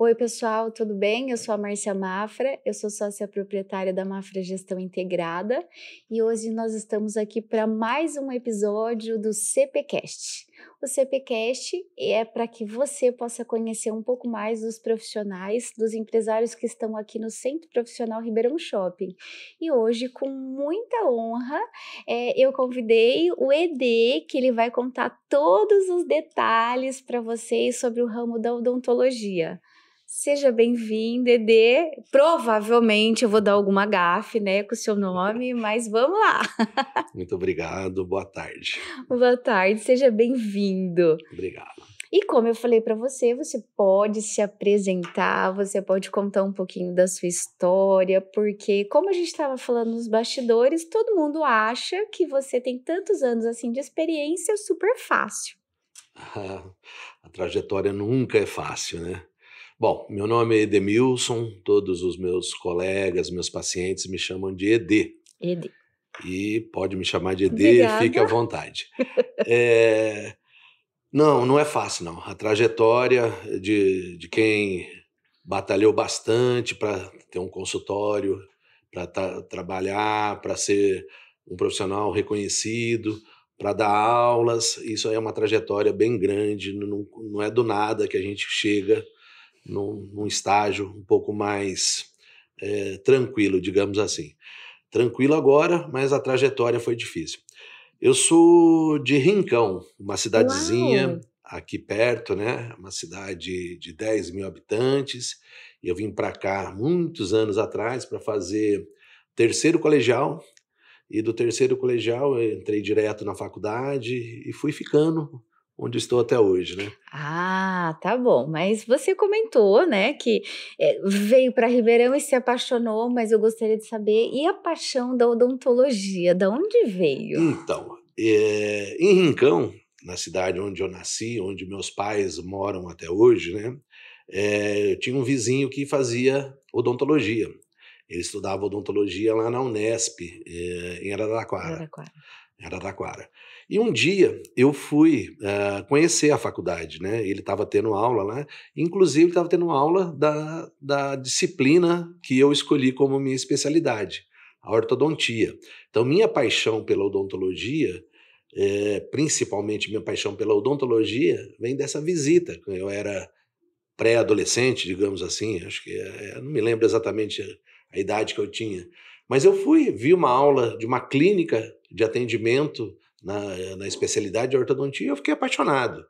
Oi, pessoal, tudo bem? Eu sou a Márcia Mafra, eu sou sócia proprietária da Mafra Gestão Integrada e hoje nós estamos aqui para mais um episódio do CPcast. O CPcast é para que você possa conhecer um pouco mais dos profissionais, dos empresários que estão aqui no Centro Profissional Ribeirão Shopping. E hoje, com muita honra, eu convidei o ED, que ele vai contar todos os detalhes para vocês sobre o ramo da odontologia. Seja bem-vindo, Edê. Provavelmente eu vou dar alguma gafe, né, com o seu nome, mas vamos lá. Muito obrigado, boa tarde. Boa tarde, seja bem-vindo. Obrigado. E como eu falei para você, você pode se apresentar, você pode contar um pouquinho da sua história, porque como a gente estava falando nos bastidores, todo mundo acha que você tem tantos anos assim de experiência super fácil. A trajetória nunca é fácil, né? Bom, meu nome é Edemilson, todos os meus colegas, meus pacientes me chamam de ED. Edê. E pode me chamar de ED, Obrigada. fique à vontade. Não é fácil, não. A trajetória de quem batalhou bastante para ter um consultório, para trabalhar, para ser um profissional reconhecido, para dar aulas, isso aí é uma trajetória bem grande, não é do nada que a gente chega num estágio um pouco mais tranquilo, digamos assim. Tranquilo agora, mas a trajetória foi difícil. Eu sou de Rincão, uma cidadezinha Uau! aqui perto, né? Uma cidade de 10 mil habitantes. Eu vim para cá muitos anos atrás para fazer terceiro colegial. E do terceiro colegial eu entrei direto na faculdade e fui ficando onde estou até hoje, né? Ah, tá bom. Mas você comentou, né, que veio para Ribeirão e se apaixonou, mas eu gostaria de saber, e a paixão da odontologia, da onde veio? Então, em Rincão, na cidade onde eu nasci, onde meus pais moram até hoje, né? Eu tinha um vizinho que fazia odontologia. Ele estudava odontologia lá na Unesp, em Araraquara. Araraquara. E um dia eu fui conhecer a faculdade, né? Ele estava tendo aula lá, inclusive estava tendo aula da disciplina que eu escolhi como minha especialidade, a ortodontia. Então, minha paixão pela odontologia, principalmente minha paixão pela odontologia, vem dessa visita. Eu era pré-adolescente, digamos assim, acho que não me lembro exatamente a idade que eu tinha, mas eu vi uma aula de uma clínica de atendimento na especialidade de ortodontia e eu fiquei apaixonado.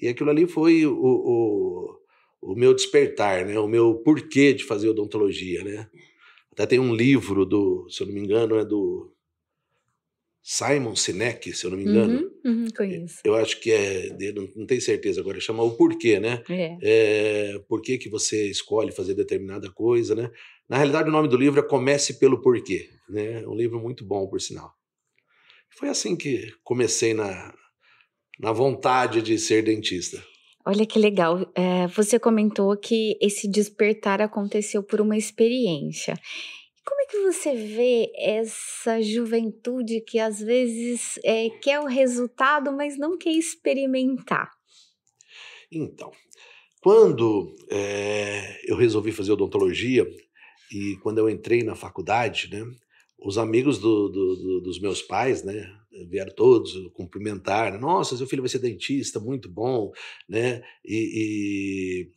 E aquilo ali foi o meu despertar, né? O meu porquê de fazer odontologia, né? Até tem um livro se eu não me engano, é do Simon Sinek, se eu não me engano. Conheço. Eu acho que não tenho certeza agora, chama O Porquê, né? Por que você escolhe fazer determinada coisa, né? Na realidade, o nome do livro é Comece pelo Porquê, né? É um livro muito bom, por sinal. Foi assim que comecei na vontade de ser dentista. Olha que legal. Você comentou que esse despertar aconteceu por uma experiência. Como é que você vê essa juventude que às vezes quer o resultado, mas não quer experimentar? Então, quando eu resolvi fazer odontologia e quando eu entrei na faculdade, né, os amigos dos meus pais, né, vieram todos cumprimentar, né, nossa, seu filho vai ser dentista, muito bom, né, e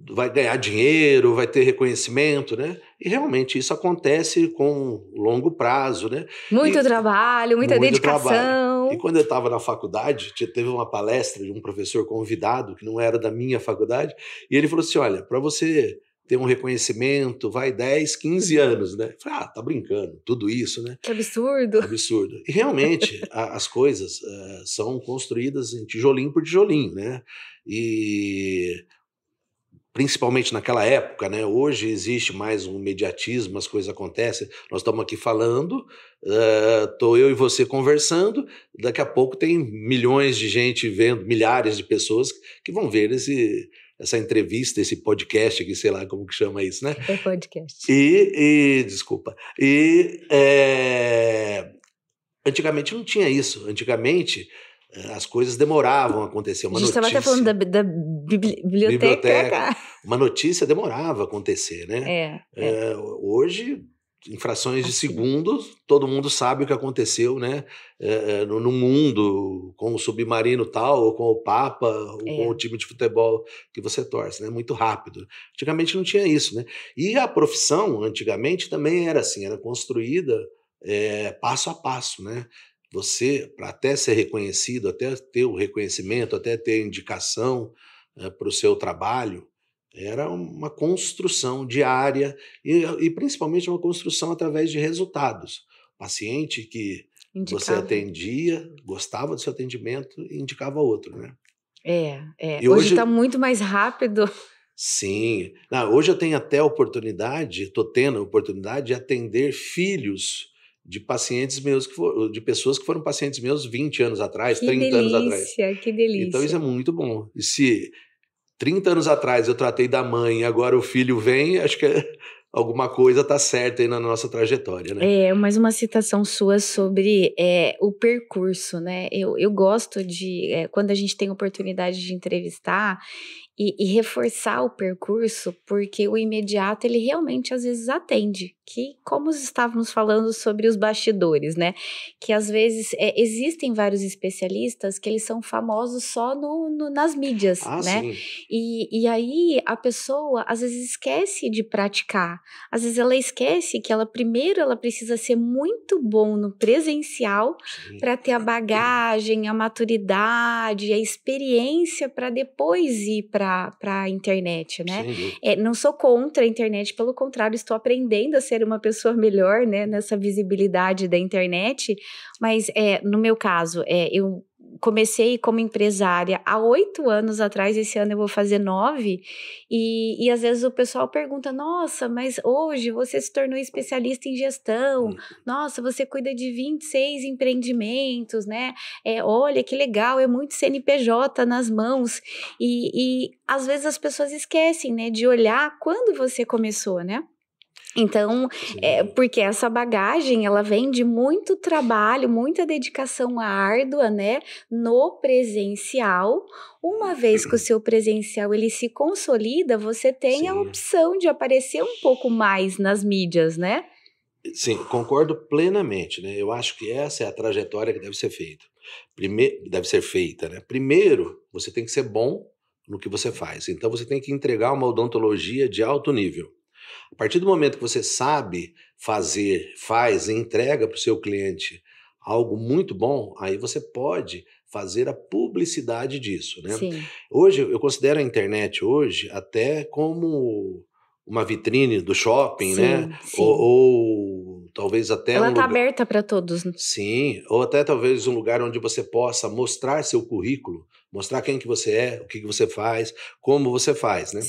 vai ganhar dinheiro, vai ter reconhecimento, né? E realmente isso acontece com longo prazo, né? Muito trabalho, muita Muito trabalho. dedicação. E quando eu estava na faculdade, teve uma palestra de um professor convidado, que não era da minha faculdade, e ele falou assim, olha, para você ter um reconhecimento, vai 10, 15 anos, né? Eu falei, tá brincando, tudo isso, né? Que absurdo. Absurdo. E realmente as coisas são construídas em tijolinho por tijolinho, né? E principalmente naquela época, né? Hoje existe mais um imediatismo, as coisas acontecem, nós estamos aqui falando, estou eu e você conversando, daqui a pouco tem milhões de gente vendo, milhares de pessoas que vão ver essa entrevista, esse podcast aqui, sei lá como que chama isso, né? É podcast. Desculpa. Antigamente não tinha isso. Antigamente as coisas demoravam a acontecer. A gente estava até falando da biblioteca. Uma notícia demorava a acontecer, né? Hoje, em frações de segundos, todo mundo sabe o que aconteceu, né? No mundo, com o submarino tal, ou com o Papa, ou com o time de futebol que você torce, né? Muito rápido. Antigamente não tinha isso, né? E a profissão, antigamente, também era assim, era construída passo a passo, né? Você, para até ser reconhecido, até ter o reconhecimento, até ter indicação para o seu trabalho, era uma construção diária e principalmente uma construção através de resultados. O paciente que você atendia, gostava do seu atendimento e indicava outro, né? E hoje está muito mais rápido. Sim. Hoje eu tenho até estou tendo a oportunidade de atender filhos de pacientes meus, de pessoas que foram pacientes meus 20 anos atrás, 30 anos atrás. Que delícia. Então isso é muito bom. E se 30 anos atrás eu tratei da mãe e agora o filho vem, acho que alguma coisa está certa aí na nossa trajetória, né? Mais uma citação sua sobre o percurso, né? Eu gosto de, quando a gente tem oportunidade de entrevistar e reforçar o percurso, porque o imediato, ele realmente às vezes atende, que como estávamos falando sobre os bastidores, né? Que às vezes existem vários especialistas que eles são famosos só nas mídias, né? Sim. E aí a pessoa às vezes esquece de praticar, às vezes ela esquece que primeiro ela precisa ser muito bom no presencial para ter a bagagem, a maturidade, a experiência para depois ir para a internet, né? Não sou contra a internet, pelo contrário, estou aprendendo a ser uma pessoa melhor, né, nessa visibilidade da internet, mas no meu caso, eu comecei como empresária há 8 anos atrás, esse ano eu vou fazer 9, e às vezes o pessoal pergunta, nossa, mas hoje você se tornou especialista em gestão, nossa, você cuida de 26 empreendimentos, né? Olha que legal, é muito CNPJ nas mãos, e às vezes as pessoas esquecem, né, de olhar quando você começou, né? Então, porque essa bagagem, ela vem de muito trabalho, muita dedicação árdua, né, no presencial. Uma vez que o seu presencial, ele se consolida, você tem a opção de aparecer um pouco mais nas mídias, né? Sim, concordo plenamente, né? Eu acho que essa é a trajetória que deve ser feita. Deve ser feita, né? Primeiro, você tem que ser bom no que você faz. Então, você tem que entregar uma odontologia de alto nível. A partir do momento que você sabe faz e entrega para o seu cliente algo muito bom, aí você pode fazer a publicidade disso, né? Hoje, eu considero a internet hoje até como uma vitrine do shopping, né? Ou talvez até ela está aberta para todos. Sim, ou até talvez um lugar onde você possa mostrar seu currículo, mostrar quem que você é, o que que você faz, como você faz, né?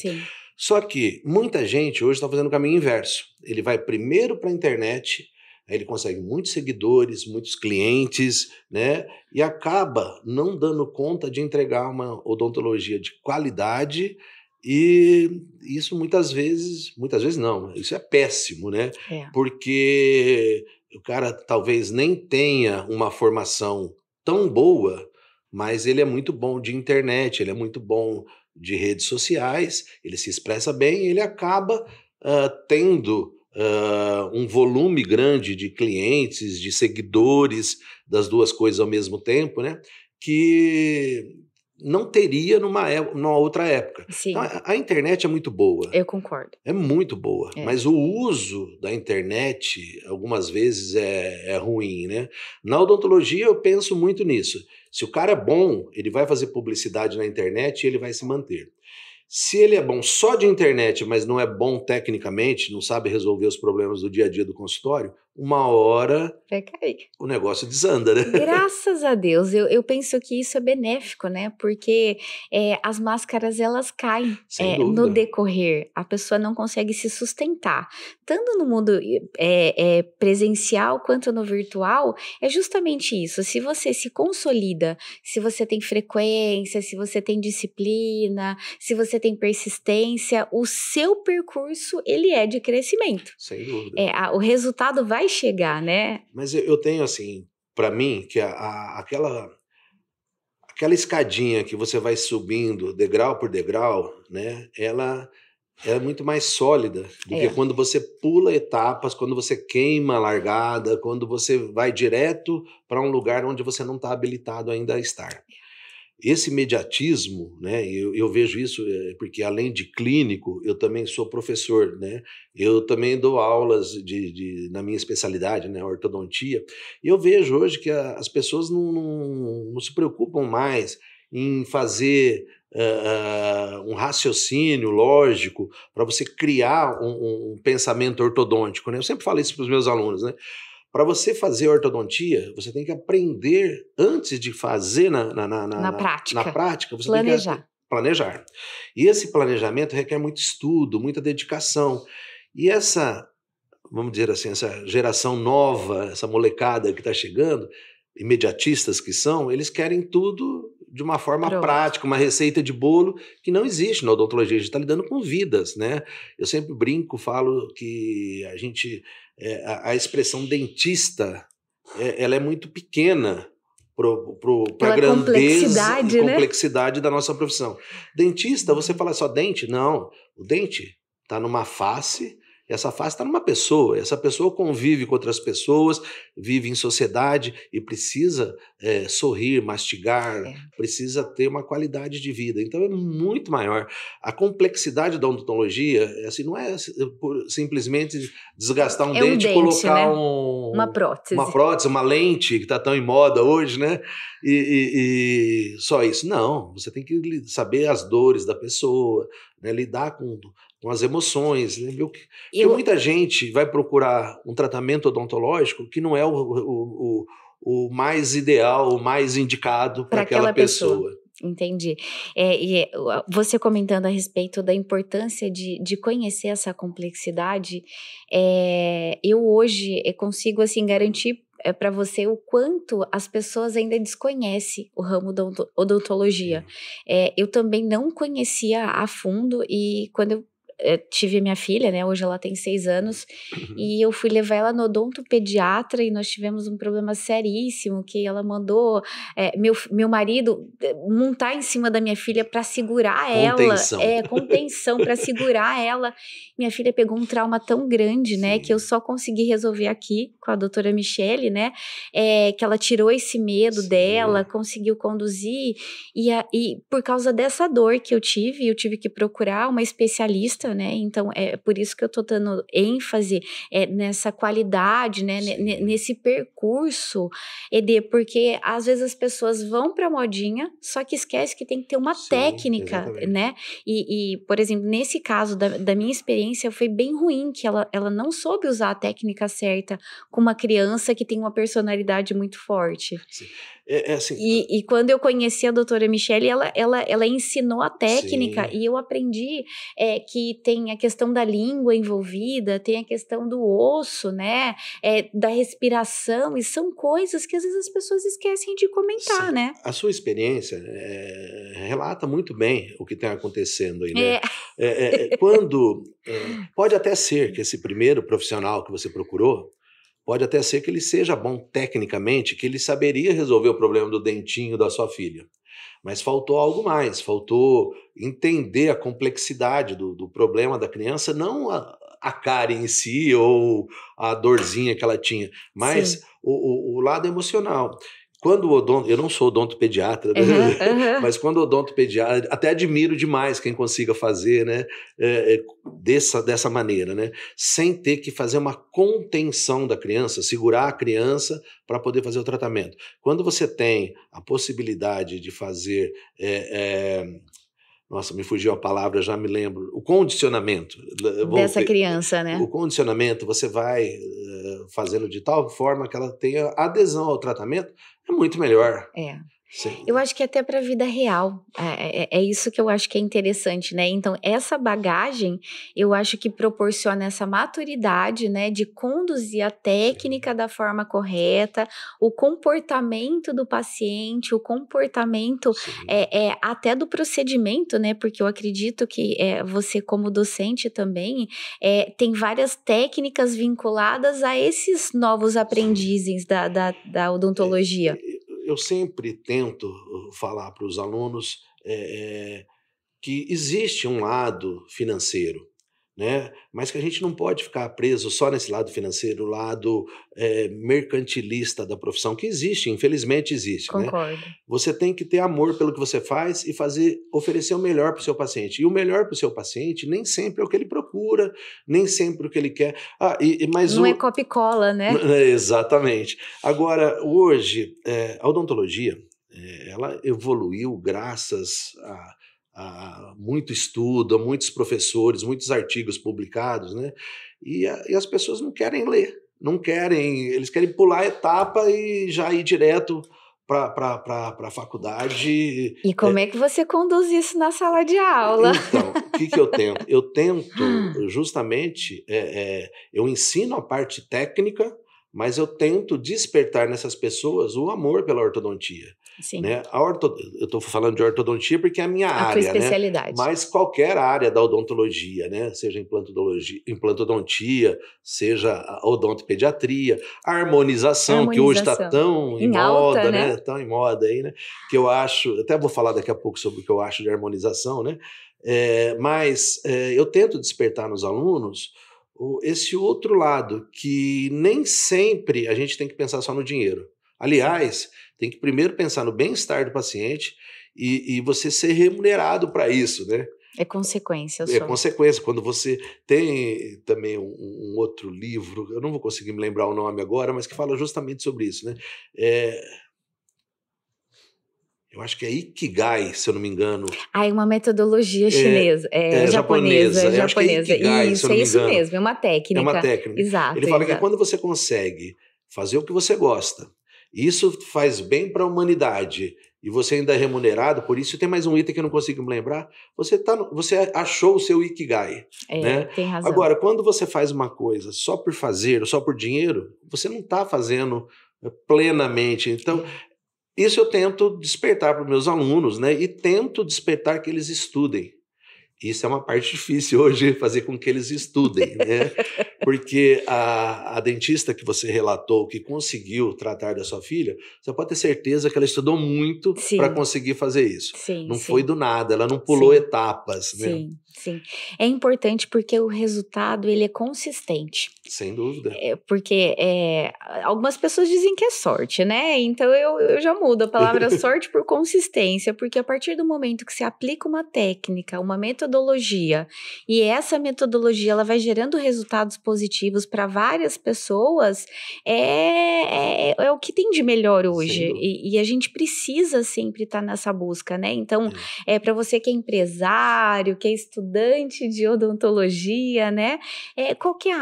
Só que muita gente hoje está fazendo o caminho inverso. Ele vai primeiro para a internet, aí ele consegue muitos seguidores, muitos clientes, né? E acaba não dando conta de entregar uma odontologia de qualidade. E isso muitas vezes não, isso é péssimo, né? Porque o cara talvez nem tenha uma formação tão boa, mas ele é muito bom de internet, ele é muito bom de redes sociais, ele se expressa bem e ele acaba tendo um volume grande de clientes, de seguidores, das duas coisas ao mesmo tempo, né? Que não teria numa outra época. Então, a internet é muito boa. Eu concordo. É muito boa, mas o uso da internet algumas vezes é ruim, né? Na odontologia eu penso muito nisso. Se o cara é bom, ele vai fazer publicidade na internet e ele vai se manter. Se ele é bom só de internet, mas não é bom tecnicamente, não sabe resolver os problemas do dia a dia do consultório, uma hora vai cair. O negócio desanda, né? Graças a Deus, eu penso que isso é benéfico, né? Porque as máscaras, elas caem no decorrer. A pessoa não consegue se sustentar. Tanto no mundo presencial quanto no virtual, é justamente isso. Se você se consolida, se você tem frequência, se você tem disciplina, se você tem persistência, o seu percurso, ele é de crescimento. Sem dúvida. O resultado vai chegar, né? Mas eu tenho, assim, para mim, que aquela aquela escadinha que você vai subindo degrau por degrau, né? Ela é muito mais sólida do que quando você pula etapas, quando você queima a largada, quando você vai direto para um lugar onde você não está habilitado ainda a estar. Esse imediatismo, né, eu vejo isso porque, além de clínico, eu também sou professor, né? Eu também dou aulas na minha especialidade, né, ortodontia, e eu vejo hoje que as pessoas não se preocupam mais em fazer um raciocínio lógico para você criar um pensamento ortodôntico, né? Eu sempre falo isso para os meus alunos, né? Para você fazer ortodontia, você tem que aprender, antes de fazer Na prática. na prática, você tem Planejar. que planejar. E esse planejamento requer muito estudo, muita dedicação. E essa, vamos dizer assim, essa geração nova, essa molecada que está chegando, imediatistas que são, eles querem tudo de uma forma Pronto. prática, uma receita de bolo que não existe na odontologia. A gente está lidando com vidas, né? Eu sempre brinco, falo que a gente... a expressão dentista, ela é muito pequena para a grandeza e complexidade, né, da nossa profissão. Dentista, você fala só dente? Não, o dente está numa face, e essa face está numa pessoa, essa pessoa convive com outras pessoas, vive em sociedade e precisa sorrir, mastigar, precisa ter uma qualidade de vida. Então é muito maior. A complexidade da odontologia assim, não é simplesmente desgastar um dente e colocar, né, uma prótese, uma lente, que está tão em moda hoje, né? E só isso. Não, você tem que saber as dores da pessoa, né? Lidar com as emoções, né? Porque muita gente vai procurar um tratamento odontológico que não é o mais ideal, o mais indicado para aquela pessoa. Entendi. E você comentando a respeito da importância de conhecer essa complexidade, eu hoje consigo assim garantir para você o quanto as pessoas ainda desconhecem o ramo da odontologia. Eu também não conhecia a fundo, e quando eu tive a minha filha, né, hoje ela tem 6 anos, e eu fui levar ela no odontopediatra e nós tivemos um problema seríssimo, que ela mandou meu marido montar em cima da minha filha para segurar contenção. ela, contenção para segurar ela. Minha filha pegou um trauma tão grande, né, que eu só consegui resolver aqui com a doutora Michele, né, que ela tirou esse medo dela, conseguiu conduzir, e por causa dessa dor que eu tive que procurar uma especialista, né? Então é por isso que eu tô dando ênfase nessa qualidade, né? Nesse percurso, porque às vezes as pessoas vão pra modinha, só que esquece que tem que ter uma técnica, exatamente, né? E, por exemplo, nesse caso da minha experiência, foi bem ruim, que ela não soube usar a técnica certa com uma criança que tem uma personalidade muito forte. Sim. Assim, e quando eu conheci a doutora Michele, ela ensinou a técnica, e eu aprendi que tem a questão da língua envolvida, tem a questão do osso, né, da respiração, e são coisas que às vezes as pessoas esquecem de comentar, né? A sua experiência relata muito bem o que está acontecendo aí, né? Pode até ser que esse primeiro profissional que você procurou, pode até ser que ele seja bom tecnicamente, que ele saberia resolver o problema do dentinho da sua filha. Mas faltou algo mais, faltou entender a complexidade do problema da criança, não a cárie em si ou a dorzinha que ela tinha, mas o lado emocional. Quando eu não sou odontopediatra, né? Mas quando o odontopediatra, até admiro demais quem consiga fazer, né, dessa maneira, né, sem ter que fazer uma contenção da criança, segurar a criança para poder fazer o tratamento. Quando você tem a possibilidade de fazer, nossa, me fugiu a palavra, já me lembro, o condicionamento dessa criança, né? O condicionamento, você vai fazendo de tal forma que ela tenha adesão ao tratamento, é muito melhor. Sim. Eu acho que até para a vida real, é isso que eu acho que é interessante, né? Então, essa bagagem, eu acho que proporciona essa maturidade, né, de conduzir a técnica da forma correta, o comportamento do paciente, o comportamento até do procedimento, né? Porque eu acredito que você, como docente também, tem várias técnicas vinculadas a esses novos aprendizes da odontologia. eu sempre tento falar para os alunos que existe um lado financeiro, né? Mas que a gente não pode ficar preso só nesse lado financeiro, o lado mercantilista da profissão, que existe, infelizmente existe, né? Concordo. Você tem que ter amor pelo que você faz e oferecer o melhor para o seu paciente. E o melhor para o seu paciente nem sempre é o que ele procura, nem sempre o que ele quer. Não é copia e cola, né? Exatamente. Agora, hoje, a odontologia, ela evoluiu graças a muito estudo, a muitos professores, muitos artigos publicados, né? E as pessoas não querem ler, eles querem pular a etapa e já ir direto para a faculdade. E como é que você conduz isso na sala de aula? Então, o que eu tento? Eu tento justamente, eu ensino a parte técnica, mas eu tento despertar nessas pessoas o amor pela ortodontia. Sim. Né? Eu estou falando de ortodontia porque é a minha área, tua especialidade. Né? Mas qualquer área da odontologia, né? Seja implantodontia, seja a odontopediatria, a harmonização, que hoje está tão em moda, alta, né? Tão em moda aí, né? Que eu acho, até vou falar daqui a pouco sobre o que eu acho de harmonização, né? Mas eu tento despertar nos alunos esse outro lado, que nem sempre a gente tem que pensar só no dinheiro. Aliás, tem que primeiro pensar no bem-estar do paciente e você ser remunerado para isso, né? É consequência só. É consequência. Quando você tem também um outro livro, eu não vou conseguir me lembrar o nome agora, mas que fala justamente sobre isso, né? Eu acho que é Ikigai, se eu não me engano. É uma metodologia chinesa, japonesa. Eu acho que é Ikigai, isso, é isso mesmo, é uma técnica. É uma técnica. Exato. Ele fala que quando você consegue fazer o que você gosta, isso faz bem para a humanidade, e você ainda é remunerado por isso, tem mais um item que eu não consigo me lembrar, você achou o seu Ikigai. Né? Tem razão. Agora, quando você faz uma coisa só por fazer, ou só por dinheiro, você não está fazendo plenamente. Então, isso eu tento despertar para os meus alunos, né? E tento despertar que eles estudem. Isso é uma parte difícil hoje, fazer com que eles estudem, né? Porque a dentista que você relatou, que conseguiu tratar da sua filha, você pode ter certeza que ela estudou muito para conseguir fazer isso. Não foi do nada, ela não pulou etapas, né? Sim. É importante porque o resultado, ele é consistente. Sem dúvida. Porque algumas pessoas dizem que é sorte, né? Então eu já mudo a palavra sorte por consistência, porque a partir do momento que você aplica uma técnica, uma metodologia, e essa metodologia ela vai gerando resultados positivos para várias pessoas, é o que tem de melhor hoje. E a gente precisa sempre estar nessa busca, né? Então, para você que é empresário, que é estudante de odontologia, né? Qualquer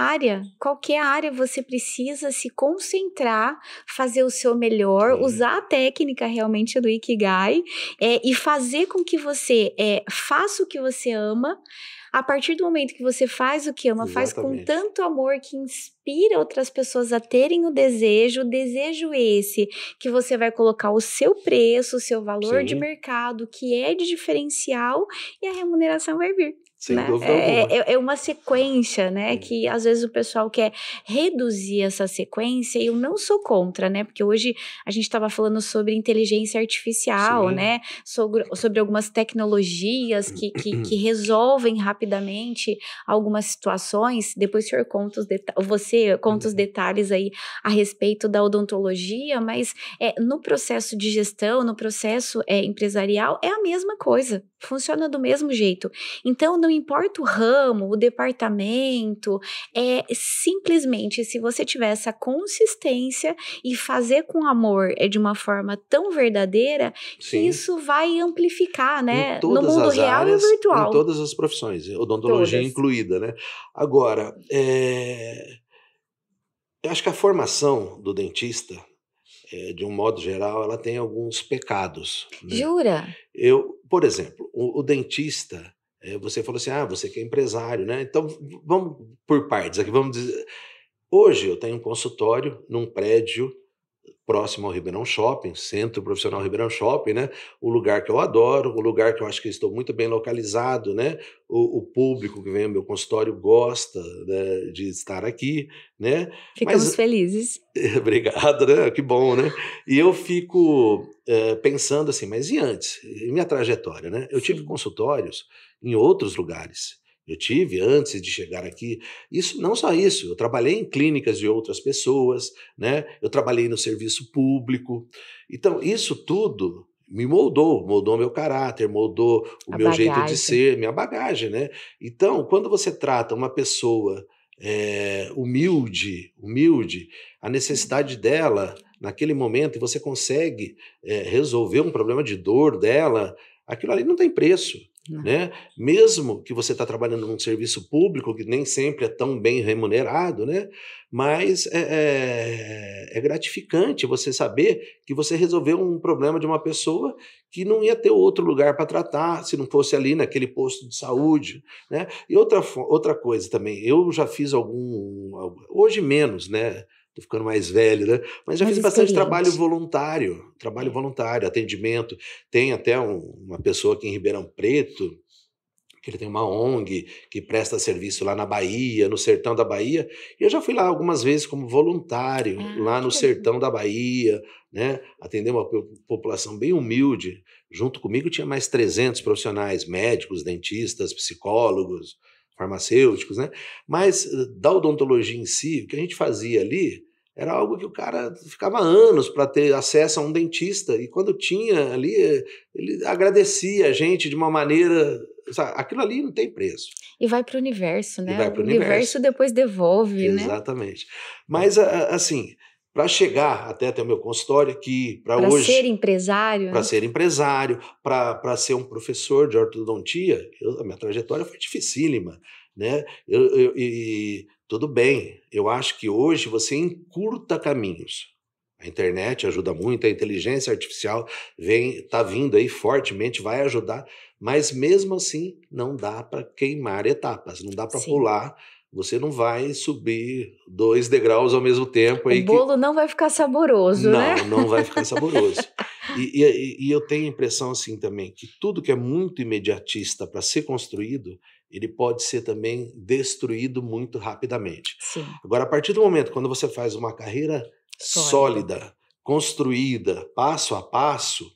área você precisa se concentrar, fazer o seu melhor, usar a técnica realmente do Ikigai e fazer com que você faça o que você ama. A partir do momento que você faz o que ama, faz com tanto amor que inspira outras pessoas a terem o desejo esse que você vai colocar o seu preço, o seu valor de mercado, que é de diferencial, e a remuneração vai vir. Sem dúvida alguma. É uma sequência, né? Que às vezes o pessoal quer reduzir essa sequência, e eu não sou contra, né? Porque hoje a gente estava falando sobre inteligência artificial, né? Sobre algumas tecnologias que resolvem rapidamente algumas situações. Depois o senhor conta os detalhes aí a respeito da odontologia, mas no processo de gestão, no processo empresarial, é a mesma coisa. Funciona do mesmo jeito. Então, não importa o ramo, o departamento, simplesmente se você tiver essa consistência e fazer com amor de uma forma tão verdadeira, que isso vai amplificar, né? No mundo real e virtual. Em todas as profissões, odontologia incluída, né? Agora, eu acho que a formação do dentista, de um modo geral, ela tem alguns pecados. Né? Jura? Por exemplo, o dentista, você falou assim, você que é empresário, né? Então, vamos por partes aqui, vamos dizer. Hoje eu tenho um consultório num prédio próximo ao Ribeirão Shopping, Centro Profissional Ribeirão Shopping, né? O lugar que eu adoro, o lugar que eu acho que estou muito bem localizado, né? O público que vem ao meu consultório gosta, né, de estar aqui, né? Ficamos Mas felizes. obrigado, né? Que bom, né? E eu fico pensando assim, mas e antes? E minha trajetória, né? Eu tive Sim. consultórios em outros lugares. Eu tive antes de chegar aqui. Isso, não só isso, eu trabalhei em clínicas de outras pessoas, né? Eu trabalhei no serviço público. Então, isso tudo me moldou meu caráter, moldou o A meu jeito de bagagem. ser, minha bagagem, né? Então, quando você trata uma pessoa humilde, a necessidade dela naquele momento, e você consegue resolver um problema de dor dela, aquilo ali não tem preço. Não. Né? Mesmo que você está trabalhando num serviço público, que nem sempre é tão bem remunerado, né? Mas é gratificante você saber que você resolveu um problema de uma pessoa que não ia ter outro lugar para tratar se não fosse ali naquele posto de saúde, né? E outra coisa também, eu já fiz hoje menos, né? Tô ficando mais velho, né? Mas já Mais fiz bastante experiente. trabalho É. voluntário, atendimento. Tem até uma pessoa aqui em Ribeirão Preto, que ele tem uma ONG que presta serviço lá na Bahia, no sertão da Bahia, e eu já fui lá algumas vezes como voluntário, Ah, lá no que legal. sertão da Bahia, né? Atender uma população bem humilde. Junto comigo tinha mais 300 profissionais, médicos, dentistas, psicólogos, farmacêuticos, né? Mas da odontologia em si, o que a gente fazia ali era algo que o cara ficava anos para ter acesso a um dentista, e quando tinha ali, ele agradecia a gente de uma maneira, sabe, aquilo ali não tem preço. E vai para o universo, E né? vai O para o universo. universo depois devolve, né? Exatamente. Mas, assim, para chegar até o meu consultório aqui, para Para ser hoje, empresário, para né? ser empresário, para ser um professor de ortodontia, a minha trajetória foi dificílima, né? E tudo bem, eu acho que hoje você encurta caminhos. A internet ajuda muito, a inteligência artificial está vindo aí fortemente, vai ajudar, mas mesmo assim não dá para queimar etapas, não dá para Sim. pular. Você não vai subir 2 degraus ao mesmo tempo O aí que bolo não vai ficar saboroso, né? não vai ficar saboroso. E eu tenho a impressão, assim, também, que tudo que é muito imediatista para ser construído, ele pode ser também destruído muito rapidamente. Sim, Agora, a partir do momento quando você faz uma carreira sólida. sólida, construída, passo a passo,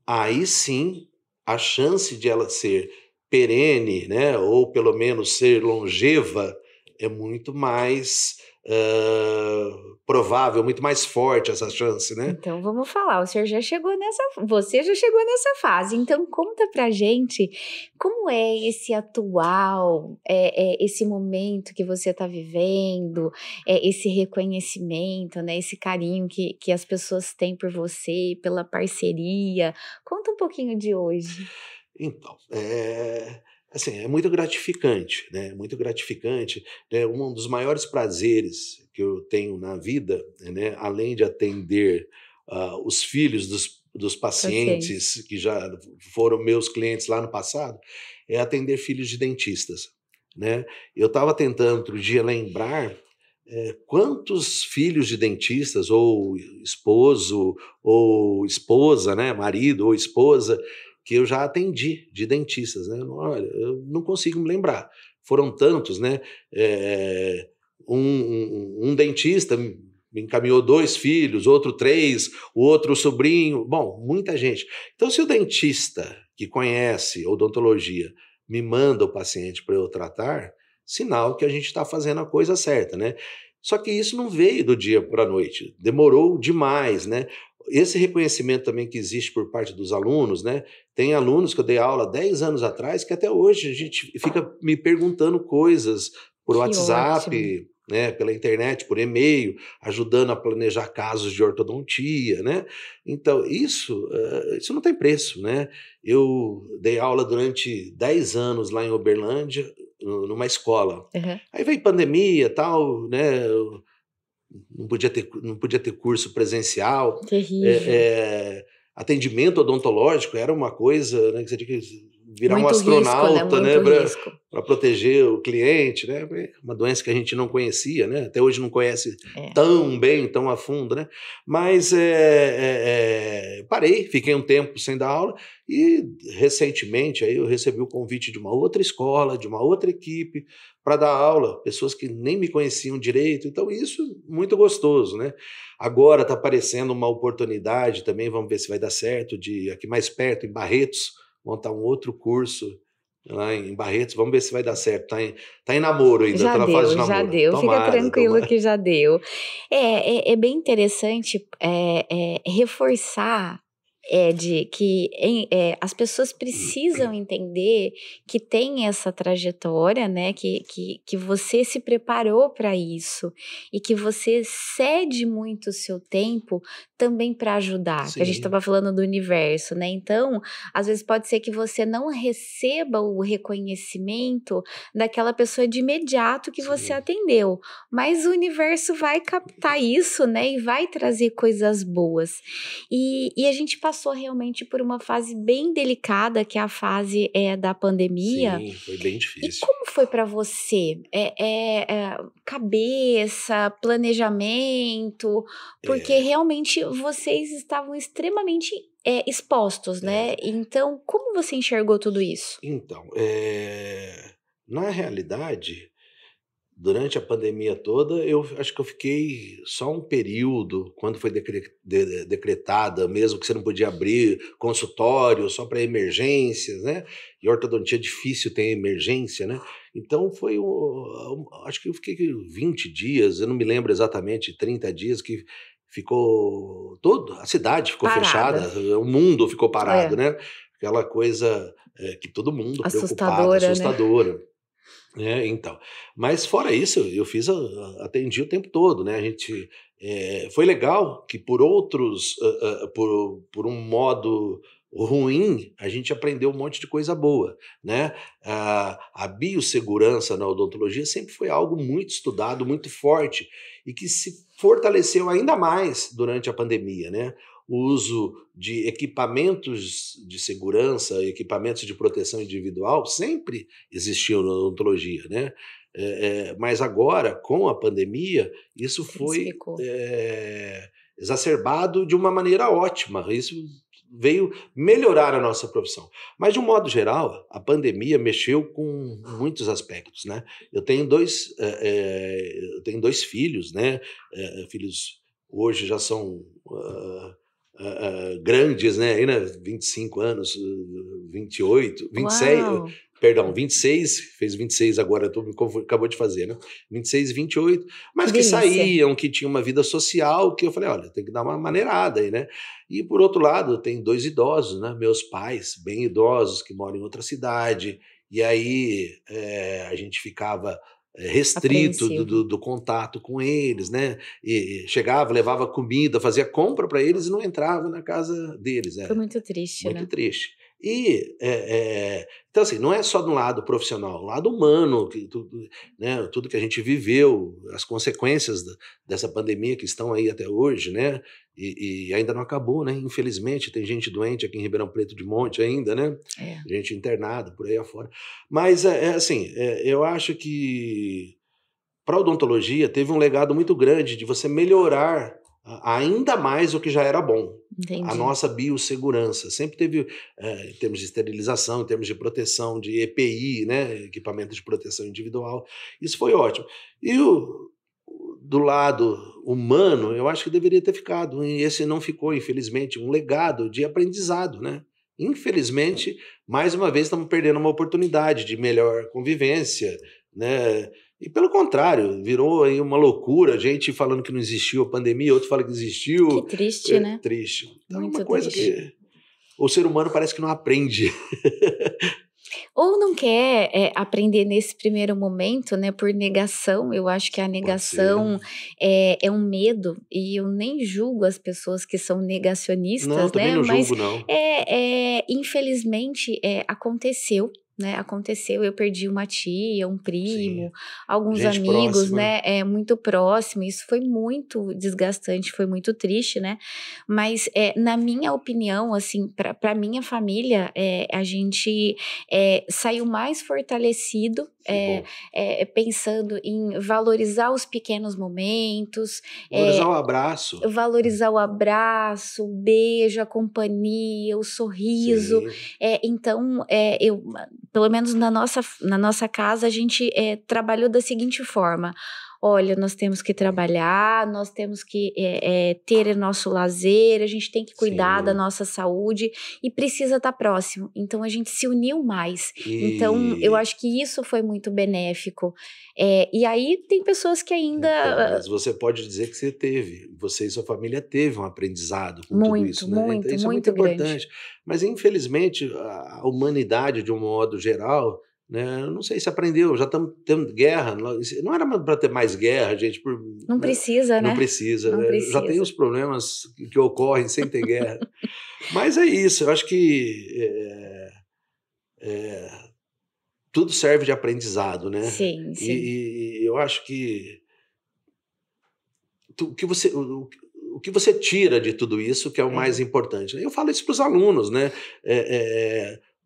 aí sim a chance de ela ser perene, né, ou pelo menos ser longeva, é muito mais provável, muito mais forte essa chance, né? Então vamos falar, você já chegou nessa fase, então conta pra gente como é esse atual, esse momento que você está vivendo, esse reconhecimento, né, esse carinho que as pessoas têm por você, pela parceria. Conta um pouquinho de hoje. Então, assim, é muito gratificante, né? Muito gratificante. Né? Um dos maiores prazeres que eu tenho na vida, né? Além de atender os filhos dos Paciente. pacientes que já foram meus clientes lá no passado, é atender filhos de dentistas, né? Eu estava tentando outro dia lembrar quantos filhos de dentistas, ou esposo, ou esposa, né? Marido ou esposa, que eu já atendi de dentistas, né? Olha, eu não consigo me lembrar. Foram tantos, né? Eh, um dentista me encaminhou 2 filhos, outro 3, o outro sobrinho. Bom, muita gente. Então, se o dentista que conhece odontologia me manda o paciente para eu tratar, sinal que a gente está fazendo a coisa certa, né? Só que isso não veio do dia para a noite, demorou demais, né? Esse reconhecimento também que existe por parte dos alunos, né? Tem alunos que eu dei aula 10 anos atrás que até hoje a gente fica me perguntando coisas por Que ótimo. WhatsApp, né? Pela internet, por e-mail, ajudando a planejar casos de ortodontia, né? Então, isso não tem preço, né? Eu dei aula durante 10 anos lá em Uberlândia, numa escola. Aham. Aí veio pandemia, tal, né? Não podia ter curso presencial, Terrível. atendimento odontológico era uma coisa, né, que você tinha que virar um Muito risco, né? astronauta, né? Muito risco. Para proteger o cliente, né? Uma doença que a gente não conhecia, né? Até hoje não conhece tão bem, tão a fundo, né? Mas parei, fiquei um tempo sem dar aula e recentemente aí eu recebi o convite de uma outra escola, de uma outra equipe para dar aula, pessoas que nem me conheciam direito, então isso muito gostoso, né? Agora está aparecendo uma oportunidade também, vamos ver se vai dar certo, de aqui mais perto, em Barretos, montar um outro curso lá em Barretos, vamos ver se vai dar certo, tá em namoro ainda, Já tá na fase de deu, já namoro. deu. Fica Tomara, tranquilo tomara. que já deu. É bem interessante reforçar de que as pessoas precisam entender que tem essa trajetória, né? Que você se preparou para isso e que você cede muito o seu tempo também para ajudar. Que a gente Sim, estava falando do universo, né? Então, às vezes pode ser que você não receba o reconhecimento daquela pessoa de imediato que você sim. atendeu, mas o universo vai captar isso, né? E vai trazer coisas boas. E a gente passou realmente por uma fase bem delicada, que é a fase da pandemia. Sim, foi bem E difícil. como foi para você? Cabeça, planejamento, porque É, realmente vocês estavam extremamente expostos, né? é. Então, como você enxergou tudo isso? Então, na realidade, durante a pandemia toda, eu acho que eu fiquei só um período, quando foi decretada, mesmo que você não podia abrir consultório só para emergências, né? E ortodontia é difícil ter emergência, né? Então acho que eu fiquei 20 dias, eu não me lembro exatamente, 30 dias que ficou a cidade ficou Parada. fechada, o mundo ficou parado, É, né? Aquela coisa que todo mundo preocupado, assustadora, né? assustadora. Então. Mas fora isso, eu atendi o tempo todo, né, a gente, foi legal que por outros, por um modo ruim, a gente aprendeu um monte de coisa boa, né. A biossegurança na odontologia sempre foi algo muito estudado, muito forte, e que se fortaleceu ainda mais durante a pandemia, né. O uso de equipamentos de segurança, equipamentos de proteção individual sempre existiu na odontologia, né? Mas agora, com a pandemia, isso foi Intensificou. exacerbado de uma maneira ótima. Isso veio melhorar a nossa profissão. Mas, de um modo geral, a pandemia mexeu com muitos aspectos, né? Eu tenho dois filhos, né? Filhos hoje já são grandes, né? Aí, né? 25 anos, 28, 26, Uau! perdão, 26, fez 26 agora, acabou de fazer, né? 26 e 28, Que mas que delícia! saíam, que tinham uma vida social, que eu falei, olha, tem que dar uma maneirada aí, né? E por outro lado, tem dois idosos, né? Meus pais, bem idosos, que moram em outra cidade, e aí a gente ficava restrito Apreensivo. do contato com eles, né? E chegava, levava comida, fazia compra para eles e não entrava na casa deles. Foi muito triste, Muito né? triste. Então, assim, não é só do lado profissional, do lado humano, né, tudo que a gente viveu, as consequências dessa pandemia que estão aí até hoje, né? E ainda não acabou, né? Infelizmente, tem gente doente aqui em Ribeirão Preto de monte ainda, né? É. Gente internada por aí afora. Mas, assim, eu acho que para a odontologia teve um legado muito grande de você melhorar ainda mais o que já era bom. A Entendi. nossa biossegurança sempre teve, em termos de esterilização, em termos de proteção, de EPI, né, equipamento de proteção individual, isso foi ótimo. E do lado humano, eu acho que deveria ter ficado, e esse não ficou, infelizmente, um legado de aprendizado, né. Infelizmente, mais uma vez estamos perdendo uma oportunidade de melhor convivência, né, e pelo contrário, virou aí uma loucura, gente falando que não existiu a pandemia, outro fala que Que existiu, triste, né? triste. Então é uma Muito coisa triste. que o ser humano parece que não aprende. Ou não quer aprender nesse primeiro momento, né, por negação. Eu acho que a Pode ser. negação é um medo, e eu nem julgo as pessoas que são Não, negacionistas, também né, não mas julgo não. infelizmente aconteceu. né? Aconteceu, eu perdi uma tia, um primo, Sim. alguns Gente amigos, próxima. né? Muito próximo. Isso foi muito desgastante, foi muito triste, né? Mas, na minha opinião, assim, para minha família, a gente saiu mais fortalecido, Que bom. pensando em valorizar os pequenos momentos, Valorizar o abraço. valorizar o abraço, o beijo, a companhia, o sorriso. Sim. Então, pelo menos na nossa casa, a gente trabalhou da seguinte forma: olha, nós temos que trabalhar, nós temos que ter nosso lazer, a gente tem que cuidar da Sim. nossa saúde e precisa estar próximo. Então, a gente se uniu mais. Então, eu E acho que isso foi muito benéfico. E aí, tem pessoas que então, ainda. mas você pode dizer que você e sua família teve um aprendizado com tudo Muito, isso, né? Então, muito, isso é muito muito grande. importante. Mas, infelizmente, a humanidade, de um modo geral, né, eu não sei se aprendeu, já estamos tendo guerra. Não era para ter mais guerra, gente, Não né? precisa, Não né? precisa, Não né? Já tem precisa. os problemas que ocorrem sem ter guerra. Mas é isso, eu acho que tudo serve de aprendizado, né? Sim, sim. E eu acho que o que você tira de tudo isso que é o mais É. importante. Eu falo isso para os alunos, né?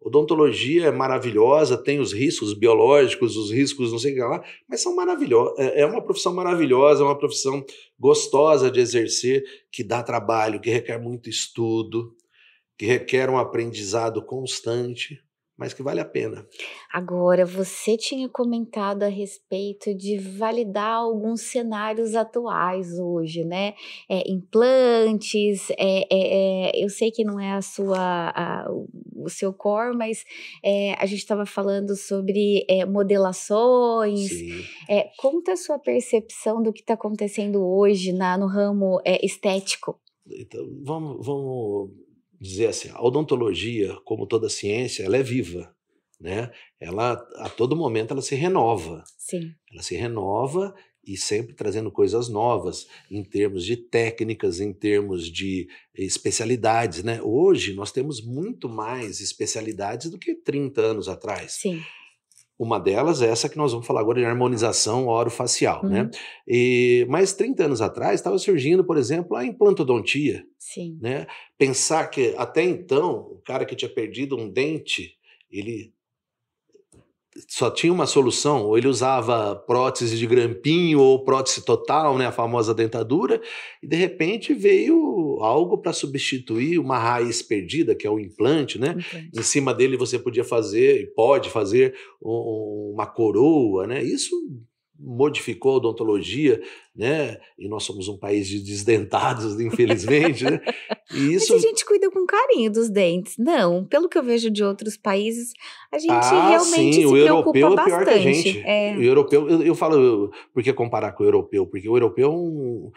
Odontologia é maravilhosa, tem os riscos biológicos, os riscos não sei o que lá, mas são maravilhosos. É uma profissão maravilhosa, é uma profissão gostosa de exercer, que dá trabalho, que requer muito estudo, que requer um aprendizado constante, mas que vale a pena. Agora, você tinha comentado a respeito de validar alguns cenários atuais hoje, né? Implantes, eu sei que não é o seu core, mas a gente estava falando sobre modelações. Sim. Conta a sua percepção do que está acontecendo hoje no ramo estético. Então, vamos dizer assim, a odontologia, como toda ciência, ela é viva, né? Ela, a todo momento, ela se renova. Sim. Ela se renova e sempre trazendo coisas novas, em termos de técnicas, em termos de especialidades, né? Hoje, nós temos muito mais especialidades do que 30 anos atrás. Sim. Uma delas é essa que nós vamos falar agora de harmonização orofacial, né? Uhum. Mas 30 anos atrás estava surgindo, por exemplo, a implantodontia, Sim. né? Pensar que até então o cara que tinha perdido um dente, ele só tinha uma solução, ou ele usava prótese de grampinho ou prótese total, né, a famosa dentadura, e de repente veio algo para substituir uma raiz perdida, que é o implante, né? Em Implante. cima dele você podia fazer, e pode fazer uma coroa, né? Isso modificou a odontologia, né? E nós somos um país de desdentados, infelizmente, né? E Mas a isso. gente cuida com carinho dos dentes. Não, pelo que eu vejo de outros países, a gente Ah, realmente sim, se o preocupa europeu é pior que a bastante. gente. O europeu, eu falo, por que comparar com o europeu? Porque o europeu